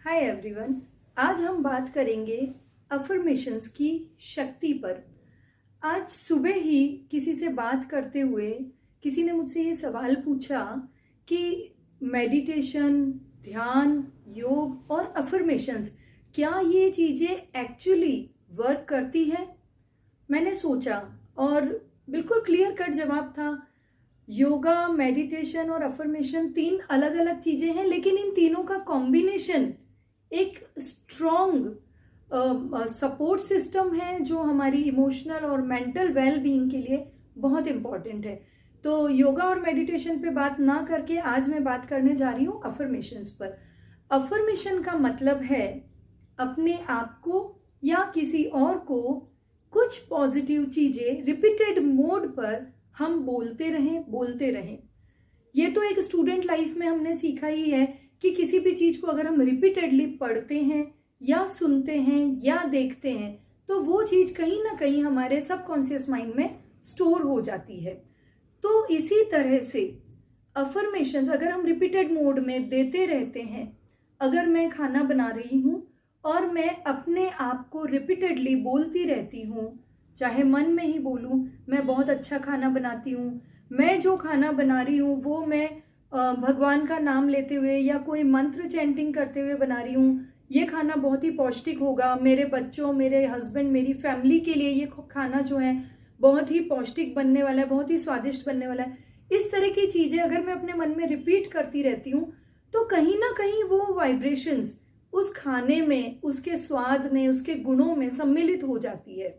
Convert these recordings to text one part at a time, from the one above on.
Hi everyone. आज हम बात करेंगे अफर्मेशंस की शक्ति पर। आज सुबह ही किसी से बात करते हुए किसी ने मुझसे ये सवाल पूछा कि मेडिटेशन, ध्यान, योग और अफर्मेशंस, क्या ये चीज़ें एक्चुअली वर्क करती हैं? मैंने सोचा और बिल्कुल क्लियर कट जवाब था। योगा, मेडिटेशन और अफर्मेशन तीन अलग अलग चीज़ें हैं, लेकिन इन तीनों का कॉम्बिनेशन एक स्ट्रॉन्ग सपोर्ट सिस्टम है जो हमारी इमोशनल और मेंटल वेल बीइंग के लिए बहुत इम्पॉर्टेंट है। तो योगा और मेडिटेशन पे बात ना करके आज मैं बात करने जा रही हूँ अफर्मेशंस पर। अफर्मेशन का मतलब है अपने आप को या किसी और को कुछ पॉजिटिव चीज़ें रिपीटेड मोड पर हम बोलते रहें। ये तो एक स्टूडेंट लाइफ में हमने सीखा ही है कि किसी भी चीज़ को अगर हम रिपीटेडली पढ़ते हैं या सुनते हैं या देखते हैं तो वो चीज़ कहीं ना कहीं हमारे सबकॉन्शियस माइंड में स्टोर हो जाती है। तो इसी तरह से अफर्मेशंस अगर हम रिपीटेड मोड में देते रहते हैं, अगर मैं खाना बना रही हूँ और मैं अपने आप को रिपीटेडली बोलती रहती हूँ, चाहे मन में ही बोलूँ मैं बहुत अच्छा खाना बनाती हूँ, मैं जो खाना बना रही हूँ वो मैं भगवान का नाम लेते हुए या कोई मंत्र चैंटिंग करते हुए बना रही हूँ, ये खाना बहुत ही पौष्टिक होगा, मेरे बच्चों, मेरे हस्बैंड, मेरी फैमिली के लिए ये खाना जो है बहुत ही पौष्टिक बनने वाला है, बहुत ही स्वादिष्ट बनने वाला है। इस तरह की चीज़ें अगर मैं अपने मन में रिपीट करती रहती हूँ तो कहीं ना कहीं वो वाइब्रेशंस उस खाने में, उसके स्वाद में, उसके गुणों में सम्मिलित हो जाती है।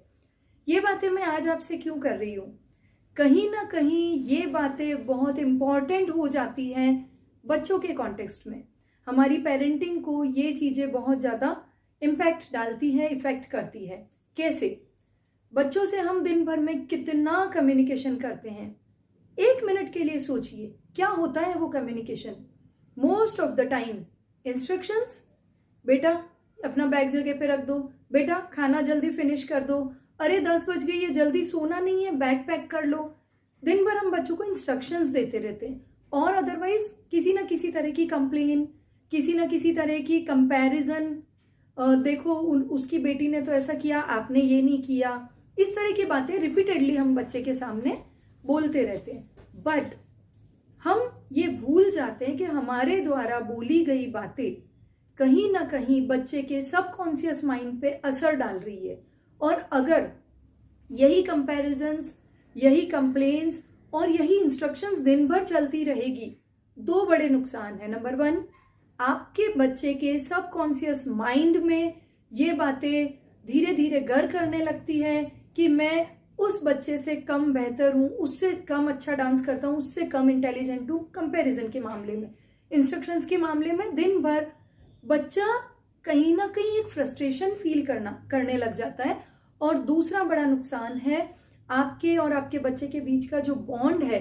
ये बातें मैं आज आपसे क्यों कर रही हूँ? कहीं ना कहीं ये बातें बहुत इम्पॉर्टेंट हो जाती हैं बच्चों के कॉन्टेक्स्ट में। हमारी पेरेंटिंग को ये चीज़ें बहुत ज़्यादा इम्पैक्ट डालती है, इफेक्ट करती है। कैसे? बच्चों से हम दिन भर में कितना कम्युनिकेशन करते हैं। 1 मिनट के लिए सोचिए क्या होता है वो communication. Most of the time instructions, बेटा अपना बैग जगह पे रख दो, बेटा खाना जल्दी फिनिश कर दो, अरे 10 बज गई है, जल्दी सोना नहीं है, बैग पैक कर लो। दिन भर हम बच्चों को इंस्ट्रक्शंस देते रहते हैं और अदरवाइज किसी ना किसी तरह की कंप्लेन, किसी ना किसी तरह की कंपैरिजन, देखो उसकी बेटी ने तो ऐसा किया, आपने ये नहीं किया। इस तरह की बातें रिपीटेडली हम बच्चे के सामने बोलते रहते हैं। बट हम ये भूल जाते हैं कि हमारे द्वारा बोली गई बातें कहीं ना कहीं बच्चे के सबकॉन्शियस माइंड पे असर डाल रही है। और अगर यही कंपैरिजंस, यही कंप्लेन्स और यही इंस्ट्रक्शंस दिन भर चलती रहेगी, 2 बड़े नुकसान है। नंबर 1, आपके बच्चे के सबकॉन्शियस माइंड में ये बातें धीरे धीरे घर करने लगती है कि मैं उस बच्चे से कम बेहतर हूँ, उससे कम अच्छा डांस करता हूँ, उससे कम इंटेलिजेंट हूँ। कंपैरिजन के मामले में, इंस्ट्रक्शंस के मामले में दिन भर बच्चा कहीं ना कहीं एक फ्रस्ट्रेशन फील करने लग जाता है। और दूसरा बड़ा नुकसान है, आपके और आपके बच्चे के बीच का जो बॉन्ड है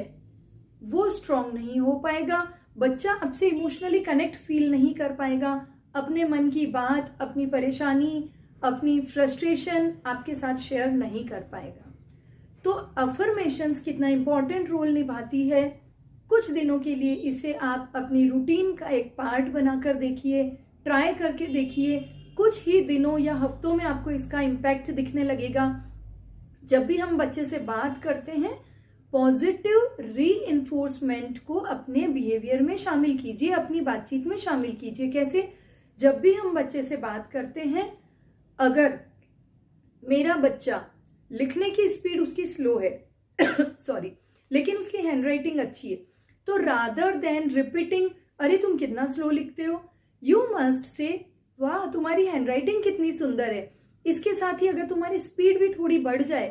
वो स्ट्रांग नहीं हो पाएगा। बच्चा आपसे इमोशनली कनेक्ट फील नहीं कर पाएगा, अपने मन की बात, अपनी परेशानी, अपनी फ्रस्ट्रेशन आपके साथ शेयर नहीं कर पाएगा। तो अफर्मेशंस कितना इंपॉर्टेंट रोल निभाती है, कुछ दिनों के लिए इसे आप अपनी रूटीन का एक पार्ट बनाकर देखिए, ट्राई करके देखिए। कुछ ही दिनों या हफ्तों में आपको इसका इम्पैक्ट दिखने लगेगा। जब भी हम बच्चे से बात करते हैं, पॉजिटिव रीइंफोर्समेंट को अपने बिहेवियर में शामिल कीजिए, अपनी बातचीत में शामिल कीजिए। कैसे? जब भी हम बच्चे से बात करते हैं, अगर मेरा बच्चा लिखने की स्पीड उसकी स्लो है सॉरी, लेकिन उसकी हैंडराइटिंग अच्छी है, तो रादर देन रिपीटिंग अरे तुम कितना स्लो लिखते हो, यू मस्ट से वाह तुम्हारी हैंडराइटिंग कितनी सुंदर है। इसके साथ ही अगर तुम्हारी स्पीड भी थोड़ी बढ़ जाए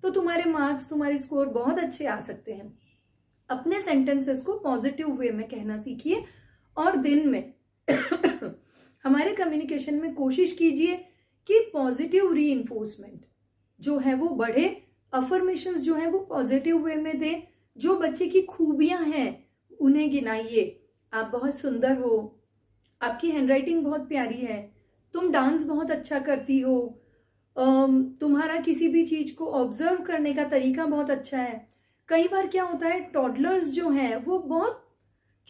तो तुम्हारे मार्क्स, तुम्हारे स्कोर बहुत अच्छे आ सकते हैं। अपने सेंटेंसेस को पॉजिटिव वे में कहना सीखिए और दिन में हमारे कम्युनिकेशन में कोशिश कीजिए कि पॉजिटिव रीइंफोर्समेंट जो है वो बढ़े, अफर्मेशंस जो है वो पॉजिटिव वे में दे। जो बच्चे की खूबियां हैं उन्हें गिनाइए, आप बहुत सुंदर हो, आपकी हैंडराइटिंग बहुत प्यारी है, तुम डांस बहुत अच्छा करती हो, तुम्हारा किसी भी चीज़ को ऑब्जर्व करने का तरीका बहुत अच्छा है। कई बार क्या होता है, टॉडलर्स जो हैं वो बहुत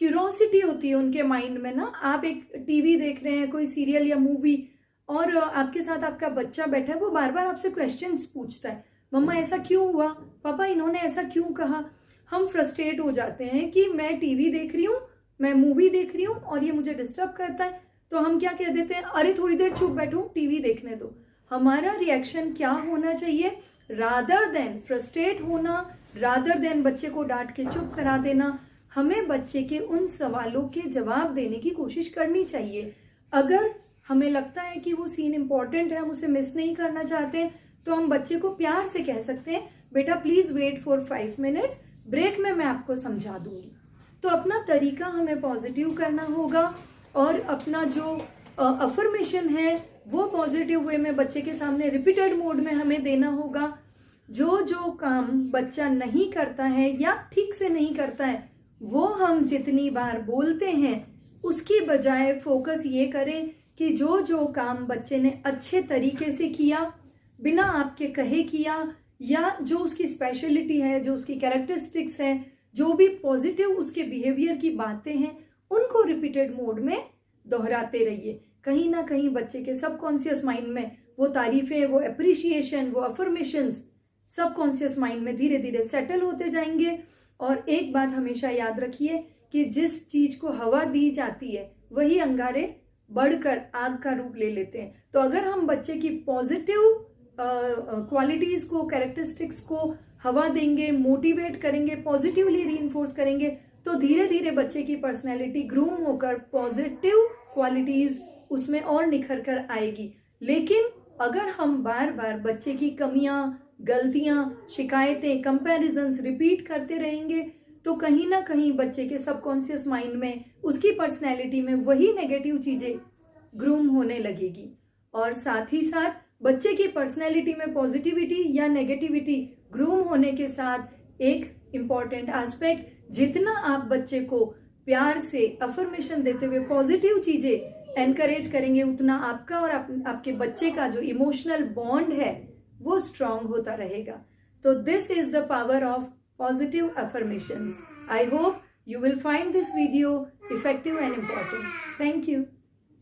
क्यूरोसिटी होती है उनके माइंड में ना। आप एक टीवी देख रहे हैं, कोई सीरियल या मूवी, और आपके साथ आपका बच्चा बैठा है, वो बार बार आपसे क्वेश्चंस पूछता है, मम्मा ऐसा क्यों हुआ, पापा इन्होंने ऐसा क्यों कहा। हम फ्रस्ट्रेट हो जाते हैं कि मैं टीवी देख रही हूँ, मैं मूवी देख रही हूँ और ये मुझे डिस्टर्ब करता है, तो हम क्या कह देते हैं, अरे थोड़ी देर चुप बैठो, टीवी देखने दो। हमारा रिएक्शन क्या होना चाहिए, रादर देन फ्रस्ट्रेट होना, रादर देन बच्चे को डांट के चुप करा देना, हमें बच्चे के उन सवालों के जवाब देने की कोशिश करनी चाहिए। अगर हमें लगता है कि वो सीन इंपॉर्टेंट है, हम उसे मिस नहीं करना चाहते, तो हम बच्चे को प्यार से कह सकते हैं, बेटा please wait for 5 minutes, break में मैं आपको समझा दूंगी। तो अपना तरीका हमें पॉजिटिव करना होगा और अपना जो अफर्मेशन है वो पॉजिटिव वे में बच्चे के सामने रिपीटेड मोड में हमें देना होगा। जो जो काम बच्चा नहीं करता है या ठीक से नहीं करता है, वो हम जितनी बार बोलते हैं उसकी बजाय फोकस ये करें कि जो जो काम बच्चे ने अच्छे तरीके से किया, बिना आपके कहे किया, या जो उसकी स्पेशलिटी है, जो उसकी कैरेक्टरिस्टिक्स है, जो भी पॉजिटिव उसके बिहेवियर की बातें हैं, उनको रिपीटेड मोड में दोहराते रहिए। कहीं ना कहीं बच्चे के सबकॉन्शियस माइंड में वो तारीफें, वो अप्रिशिएशन, वो अफर्मेशंस सबकॉन्शियस माइंड में धीरे धीरे सेटल होते जाएंगे। और एक बात हमेशा याद रखिए कि जिस चीज को हवा दी जाती है वही अंगारे बढ़कर आग का रूप ले लेते हैं। तो अगर हम बच्चे की पॉजिटिव क्वालिटीज को, कैरेक्टरिस्टिक्स को हवा देंगे, मोटिवेट करेंगे, पॉजिटिवली रीइंफोर्स करेंगे, तो धीरे धीरे बच्चे की पर्सनैलिटी ग्रूम होकर पॉजिटिव क्वालिटीज उसमें और निखर कर आएगी। लेकिन अगर हम बार बार बच्चे की कमियां, गलतियां, शिकायतें, कंपैरिजंस रिपीट करते रहेंगे, तो कहीं ना कहीं बच्चे के सबकॉन्शियस माइंड में, उसकी पर्सनैलिटी में वही नेगेटिव चीजें ग्रूम होने लगेगी। और साथ ही साथ बच्चे की पर्सनैलिटी में पॉजिटिविटी या नेगेटिविटी ग्रूम होने के साथ एक इम्पॉर्टेंट एस्पेक्ट, जितना आप बच्चे को प्यार से अफर्मेशन देते हुए पॉजिटिव चीजें एनकरेज करेंगे, उतना आपका और आपके बच्चे का जो इमोशनल बॉन्ड है वो स्ट्रांग होता रहेगा। तो this is the power of positive affirmations. I hope you will find this video effective and important. Thank you.